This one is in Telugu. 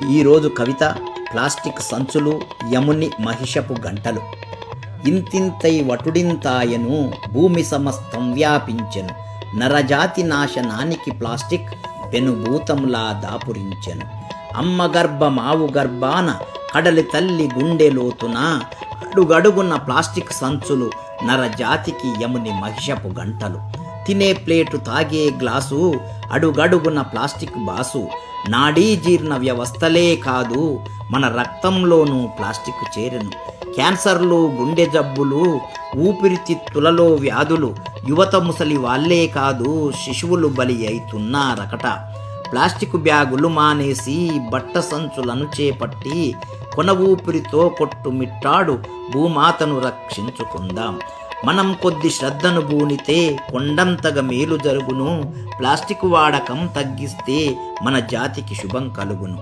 ఈరోజు కవిత ప్లాస్టిక్ సంచులు యముని మహిషపు గంటలు. ఇంతింతై వటుడింతాయను భూమి సమస్తం వ్యాపించెను. నరజాతి నాశనానికి ప్లాస్టిక్ పెనుభూతంలా దాపురించెను. అమ్మ గర్భమావు గర్భాన కడలి తల్లి గుండెలోతున అడుగడుగున్న ప్లాస్టిక్ సంచులు నరజాతికి యముని మహిషపు గంటలు. తినే ప్లేటు తాగే గ్లాసు అడుగడుగున ప్లాస్టిక్ బాసు. నాడీ జీర్ణ వ్యవస్థలే కాదు మన రక్తంలోనూ ప్లాస్టిక్ చేరెను. క్యాన్సర్లు, గుండె జబ్బులు, ఊపిరితిత్తులలో వ్యాధులు, యువత ముసలి వాళ్ళే కాదు శిశువులు బలి అవుతున్నారకట. ప్లాస్టిక్ బ్యాగులు మానేసి బట్ట సంచులను చేపట్టి కొన ఊపిరితో కొట్టుమిట్టాడు భూమాతను రక్షించుకుందాం. మనం కొద్ది శ్రద్ధను బూనితే కొండంతగా మేలు జరుగును. ప్లాస్టిక్ వాడకం తగ్గిస్తే మన జాతికి శుభం కలుగును.